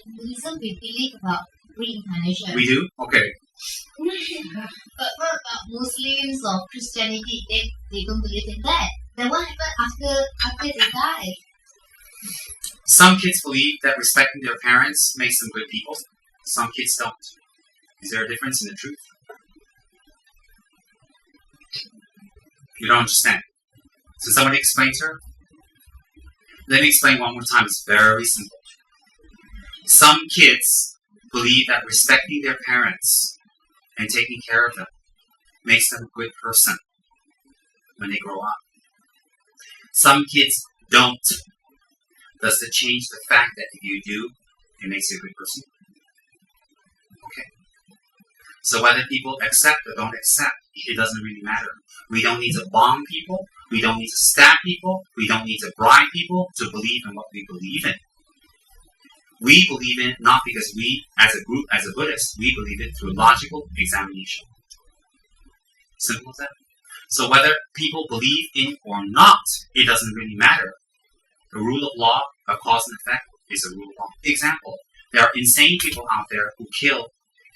In Buddhism, we believe about reincarnation. We do? Okay. But what about Muslims or Christianity? They don't believe in that. Then what happens after they die? Some kids believe that respecting their parents makes them good people. Some kids don't. Is there a difference in the truth? You don't understand. So somebody explain to her? Let me explain one more time. It's very simple. Some kids believe that respecting their parents and taking care of them makes them a good person when they grow up. Some kids don't. Does it change the fact that if you do, it makes you a good person? Okay. So whether people accept or don't accept, it doesn't really matter. We don't need to bomb people. We don't need to stab people. We don't need to bribe people to believe in what we believe in. We believe in it not because we, as a group, as a Buddhist, we believe it through logical examination. Simple as that. So whether people believe in or not, it doesn't really matter. The rule of law, a cause and effect, is a rule of law. Example, there are insane people out there who kill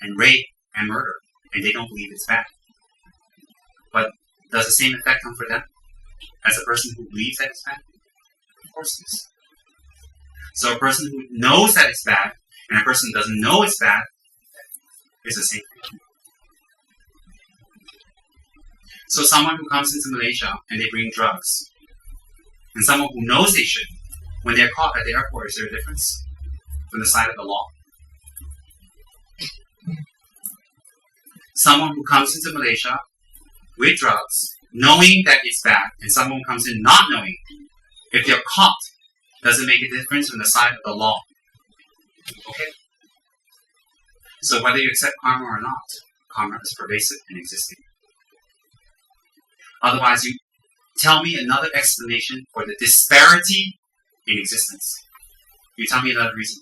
and rape and murder, and they don't believe it's bad. But does the same effect come for them as a person who believes that it's bad? Of course it is. So a person who knows that it's bad and a person who doesn't know it's bad is the same thing. So someone who comes into Malaysia and they bring drugs, and someone who knows they should, when they're caught at the airport, is there a difference from the side of the law? Someone who comes into Malaysia with drugs, knowing that it's bad, and someone who comes in not knowing, if they're caught, does it make a difference from the side of the law? Okay? So whether you accept karma or not, karma is pervasive and existing. Otherwise, you tell me another explanation for the disparity in existence. You tell me another reason.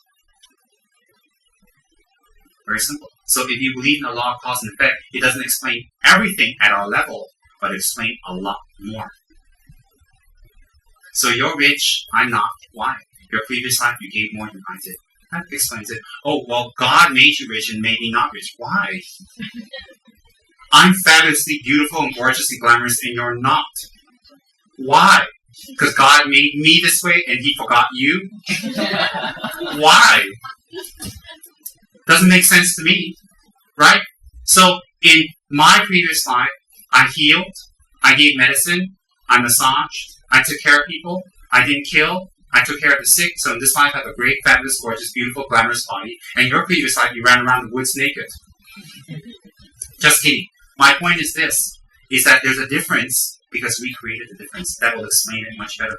Very simple. So if you believe in the law of cause and effect, it doesn't explain everything at our level, but it explains a lot more. So you're rich, I'm not. Why? Your previous life you gave more than I did. That explains it. Oh, well, God made you rich and made me not rich. Why? I'm fabulously beautiful and gorgeous and glamorous and you're not. Why? Because God made me this way and He forgot you? Why? Doesn't make sense to me, right? So in my previous life, I healed, I gave medicine, I massaged, I took care of people, I didn't kill, I took care of the sick. So in this life, I have a great, fabulous, gorgeous, beautiful, glamorous body. And your previous life, you ran around the woods naked. Just kidding. My point is this, is that there's a difference because we created the difference. That will explain it much better.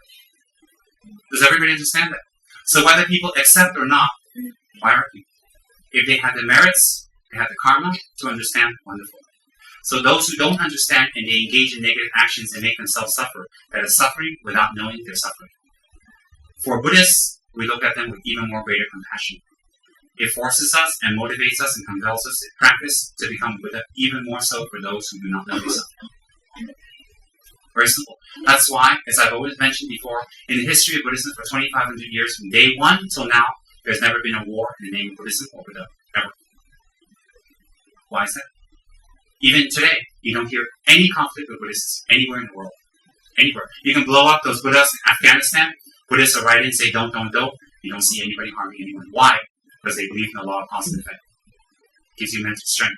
Does everybody understand that? So whether people accept or not, why argue? If they have the merits, they have the karma to understand, wonderful. So those who don't understand and they engage in negative actions and make themselves suffer, that is suffering without knowing they're suffering. For Buddhists, we look at them with even more greater compassion. It forces us and motivates us and compels us to practice to become Buddha, even more so for those who do not know they suffer. Very simple. That's why, as I've always mentioned before, in the history of Buddhism for 2,500 years, from day one till now, there's never been a war in the name of Buddhism or Buddha, ever. Why is that? Even today, you don't hear any conflict with Buddhists anywhere in the world. Anywhere. You can blow up those Buddhas in Afghanistan. Buddhists are right in and say, don't. You don't see anybody harming anyone. Why? Because they believe in the law of cause and effect. It gives you mental strength.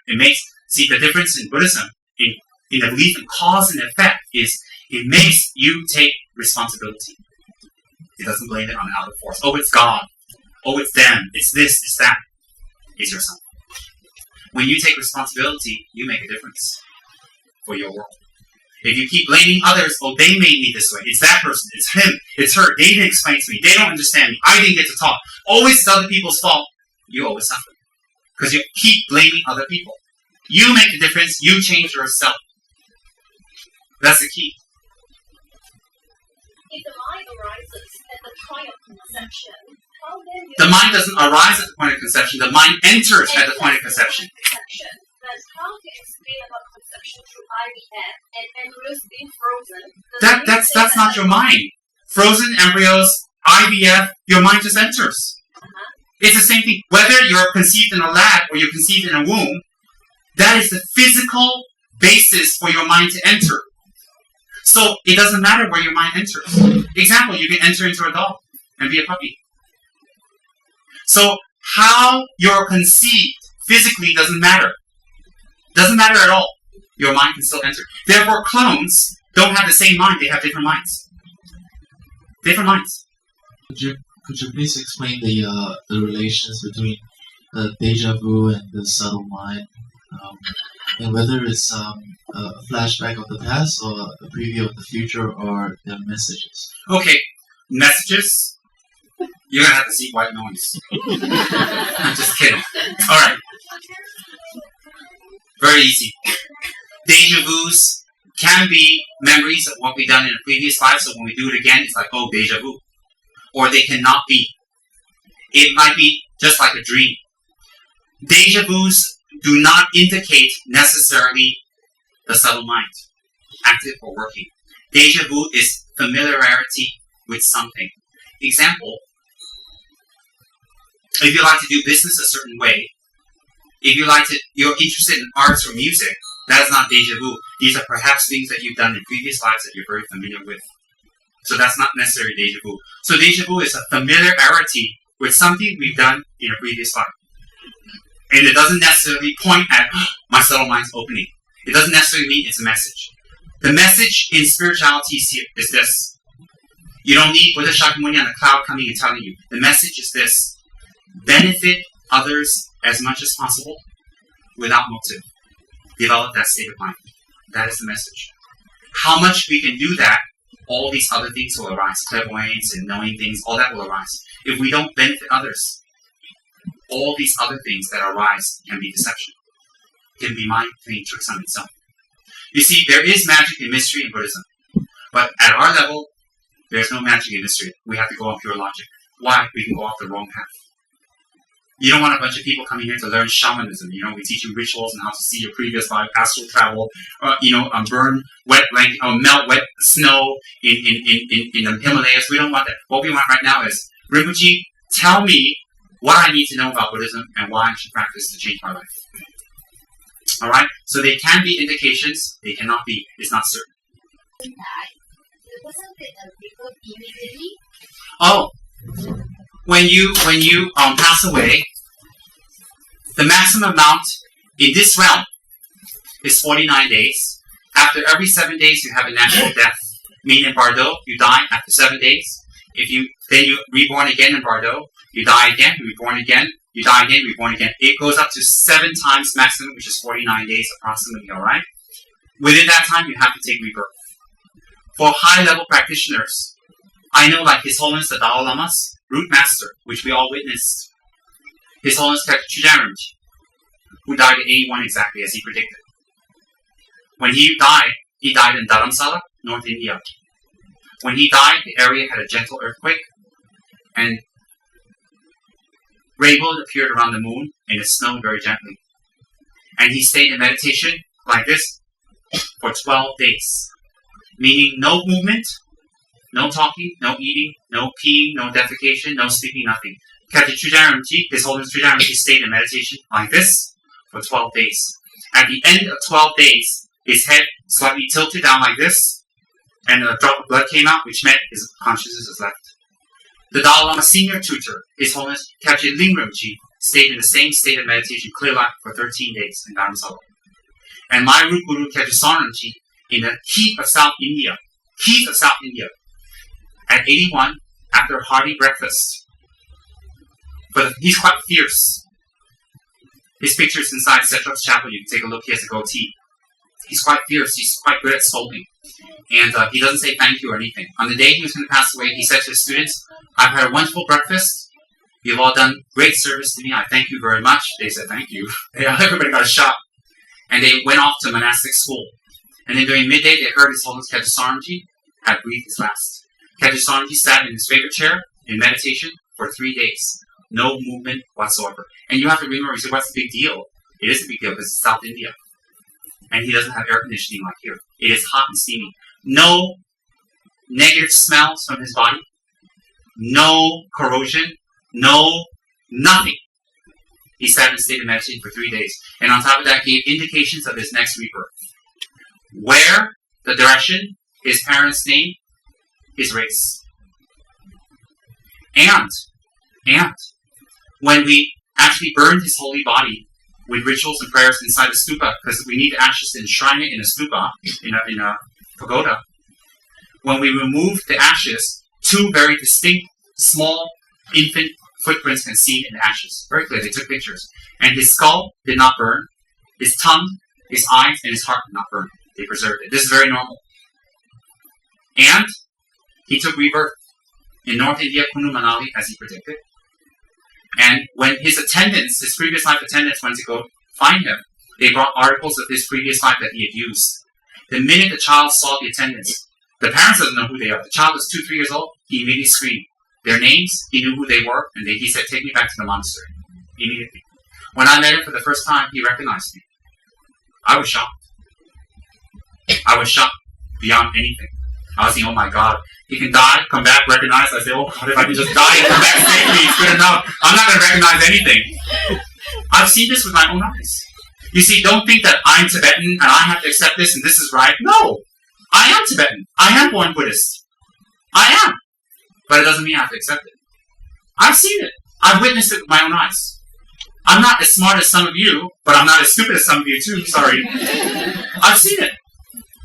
See, the difference in Buddhism, in the belief in cause and effect, is it makes you take responsibility. It doesn't blame it on the outer force. Oh, it's God. Oh, it's them. It's this. It's that. It's yourself. When you take responsibility, you make a difference for your world. If you keep blaming others, oh, they made me this way. It's that person. It's him. It's her. They didn't explain to me. They don't understand me. I didn't get to talk. Always it's other people's fault. You always suffer. Because you keep blaming other people. You make a difference. You change yourself. That's the key. If the mind arises at the point of conception, how then the mind doesn't arise at the point of conception. The mind enters at the point of conception. But how to explain about conception through IVF and embryos being frozen? That's not your mind. Frozen embryos, IVF, your mind just enters. It's the same thing. Whether you're conceived in a lab or you're conceived in a womb, that is the physical basis for your mind to enter. So it doesn't matter where your mind enters. Example, you can enter into a dog and be a puppy. So how you're conceived physically doesn't matter. Doesn't matter at all. Your mind can still enter. Therefore, clones don't have the same mind. They have different minds. Different minds. Could you please explain the relations between deja vu and the subtle mind, and whether it's a flashback of the past or a preview of the future or the messages? Okay, messages. You're gonna have to see white noise. I'm just kidding. All right. Very easy. Deja vus can be memories of what we've done in a previous life, so when we do it again, it's like, oh, deja vu. Or they cannot be. It might be just like a dream. Deja vus do not indicate necessarily the subtle mind, active or working. Deja vu is familiarity with something. Example, if you like to do business a certain way, if you're interested in arts or music, that is not deja vu. These are perhaps things that you've done in previous lives that you're very familiar with. So that's not necessarily deja vu. So deja vu is a familiarity with something we've done in a previous life. And it doesn't necessarily point at, my subtle mind's opening. It doesn't necessarily mean it's a message. The message in spirituality is this. You don't need Buddha Shakyamuni on the cloud coming and telling you. The message is this. Benefit others as much as possible without motive. Develop that state of mind. That is the message. How much we can do that, all these other things will arise. Clairvoyance and knowing things, all that will arise. If we don't benefit others, all these other things that arise can be deception. Can be mind playing tricks on itself. You see, there is magic and mystery in Buddhism. But at our level, there's no magic and mystery. We have to go on pure logic. Why? We can go off the wrong path. You don't want a bunch of people coming here to learn shamanism. We teach you rituals and how to see your previous life, astral travel, burn wet blanket, melt wet snow in the Himalayas. We don't want that. What we want right now is, Rinpoche, tell me what I need to know about Buddhism and why I should practice to change my life. Alright? So they can be indications, they cannot be. It's not certain. The person get a rebirth immediately? Oh, when you pass away, the maximum amount in this realm is 49 days. After every 7 days, you have a natural death. Meaning in Bardo, you die after 7 days. Then you reborn again in Bardo. You die again, you reborn again. You die again, reborn again. It goes up to 7 times maximum, which is 49 days approximately. All right. Within that time, you have to take rebirth. For high-level practitioners, I know like His Holiness the Dalai Lama's root master, which we all witnessed. His Holiness Kachijamji, who died at 81 exactly as he predicted. When he died in Dharamsala, North India. When he died, the area had a gentle earthquake, and rainbow appeared around the moon, and it snowed very gently. And he stayed in meditation like this for 12 days. Meaning no movement, no talking, no eating, no peeing, no defecation, no sleeping, nothing. His Holiness Tridaramji stayed in meditation like this for 12 days. At the end of 12 days, his head slightly tilted down like this, and a drop of blood came out, which meant his consciousness is left. The Dalai Lama's senior tutor, His Holiness Kachid Lingramji, stayed in the same state of meditation, clear light, for 13 days in Dharamsala. And my root guru, Kachid in the heat of South India, at 81, after a hearty breakfast. But he's quite fierce. His picture's inside Setrop's chapel. You can take a look. He has a goatee. He's quite fierce. He's quite good at scolding. And he doesn't say thank you or anything. On the day he was going to pass away, he said to his students, I've had a wonderful breakfast. You've all done great service to me. I thank you very much. They said thank you. Everybody got a shot. And they went off to monastic school. And then during midday, they heard His Holiness Kajasarmji had breathed his last. Kajasarmji sat in his favorite chair in meditation for 3 days. No movement whatsoever. And you have to remember, you say, what's the big deal? It is a big deal because it's South India. And he doesn't have air conditioning like here. It is hot and steamy. No negative smells from his body. No corrosion. No Nothing. He sat in a state of meditation for 3 days. And on top of that, gave indications of his next rebirth. Where, the direction, his parents' name, his race. And when we actually burned his holy body with rituals and prayers inside a stupa, because we need ashes to enshrine it in a stupa, in a pagoda. When we removed the ashes, 2 very distinct, small, infant footprints can see in the ashes. Very clear, they took pictures. And his skull did not burn. His tongue, his eyes, and his heart did not burn. They preserved it. This is very normal. And he took rebirth in North India, Kunu Manali, as he predicted. And when his attendants, his previous life attendants, went to go find him, they brought articles of his previous life that he had used. The minute the child saw the attendants, the parents doesn't know who they are. The child was 2, 3 years old. He immediately screamed. Their names, he knew who they were, and he said, "Take me back to the monastery." Immediately. When I met him for the first time, he recognized me. I was shocked. I was shocked beyond anything. I was thinking, oh my God, he can die, come back, recognize. I say, oh God, if I can just die and come back safely, it's good enough. I'm not going to recognize anything. I've seen this with my own eyes. You see, don't think that I'm Tibetan and I have to accept this and this is right. No, I am Tibetan. I am born Buddhist. I am. But it doesn't mean I have to accept it. I've seen it. I've witnessed it with my own eyes. I'm not as smart as some of you, but I'm not as stupid as some of you too. Sorry. I've seen it.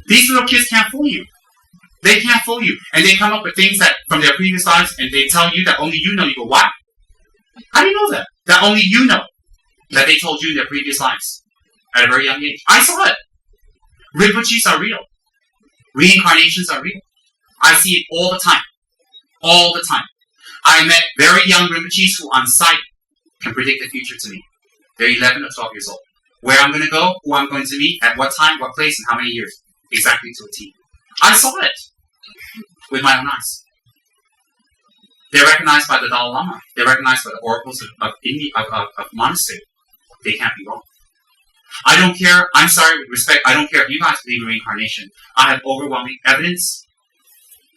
These little kids can't fool you. They can't fool you. And they come up with things that from their previous lives and they tell you that only you know. You go, what? How do you know that? That only you know. That they told you in their previous lives. At a very young age. I saw it. Rinpoches are real. Reincarnations are real. I see it all the time. All the time. I met very young Rinpoches who on sight can predict the future to me. They're 11 or 12 years old. Where I'm going to go, who I'm going to meet, at what time, what place, and how many years. Exactly to a T. I saw it with my own eyes. They're recognized by the Dalai Lama. They're recognized by the oracles of India, of monastery. They can't be wrong. I don't care, I'm sorry, with respect, I don't care if you guys believe in reincarnation. I have overwhelming evidence,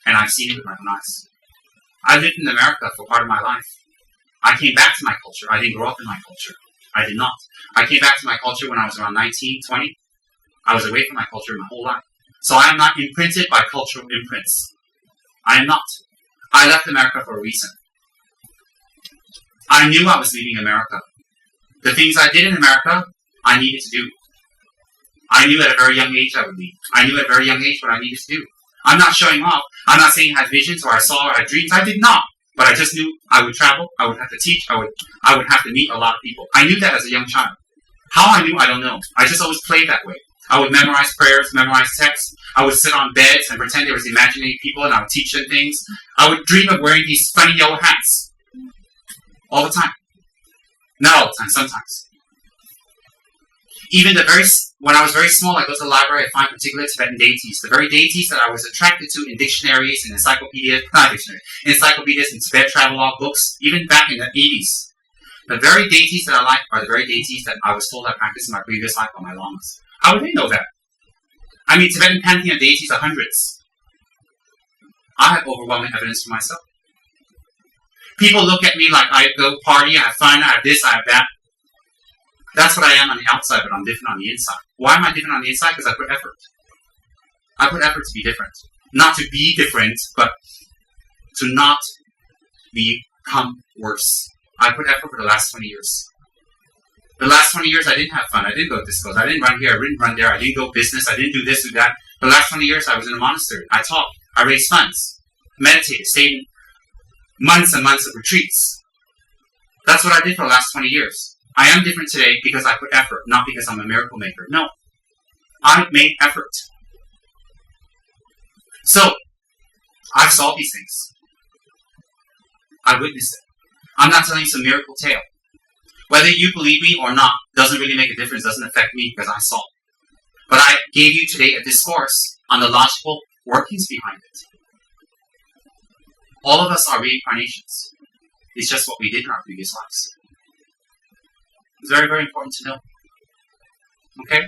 and I've seen it with my own eyes. I lived in America for part of my life. I came back to my culture. I didn't grow up in my culture. I did not. I came back to my culture when I was around 19, 20. I was away from my culture my whole life. So I am not imprinted by cultural imprints. I am not. I left America for a reason. I knew I was leaving America. The things I did in America, I needed to do. I knew at a very young age I would leave. I knew at a very young age what I needed to do. I'm not showing off. I'm not saying I had visions or I saw or I had dreams. I did not. But I just knew I would travel. I would have to teach. I would have to meet a lot of people. I knew that as a young child. How I knew, I don't know. I just always played that way. I would memorize prayers, memorize texts. I would sit on beds and pretend there was imaginary people and I would teach them things. I would dream of wearing these funny yellow hats. All the time. Not all the time, sometimes. Even when I was very small, I go to the library, I find particular Tibetan deities. The very deities that I was attracted to in dictionaries and encyclopedias and Tibet travelogue books, even back in the 80s. The very deities that I like are the very deities that I was told I practiced in my previous life by my lamas. How would they know that? I mean, Tibetan pantheon deities are hundreds. I have overwhelming evidence for myself. People look at me like I go party, I have fun, I have this, I have that. That's what I am on the outside, but I'm different on the inside. Why am I different on the inside? Because I put effort. I put effort to be different. Not to be different, but to not become worse. I put effort for the last 20 years. The last 20 years I didn't have fun. I didn't go to discos. I didn't run here. I didn't run there. I didn't go business. I didn't do this, do that. The last 20 years I was in a monastery. I taught. I raised funds. Meditated. Stayed in months and months of retreats. That's what I did for the last 20 years. I am different today because I put effort, not because I'm a miracle maker. No. I made effort. So, I saw these things. I witnessed it. I'm not telling you some miracle tale. Whether you believe me or not doesn't really make a difference, doesn't affect me because I saw it. But I gave you today a discourse on the logical workings behind it. All of us are reincarnations. It's just what we did in our previous lives. It's very, very important to know. Okay?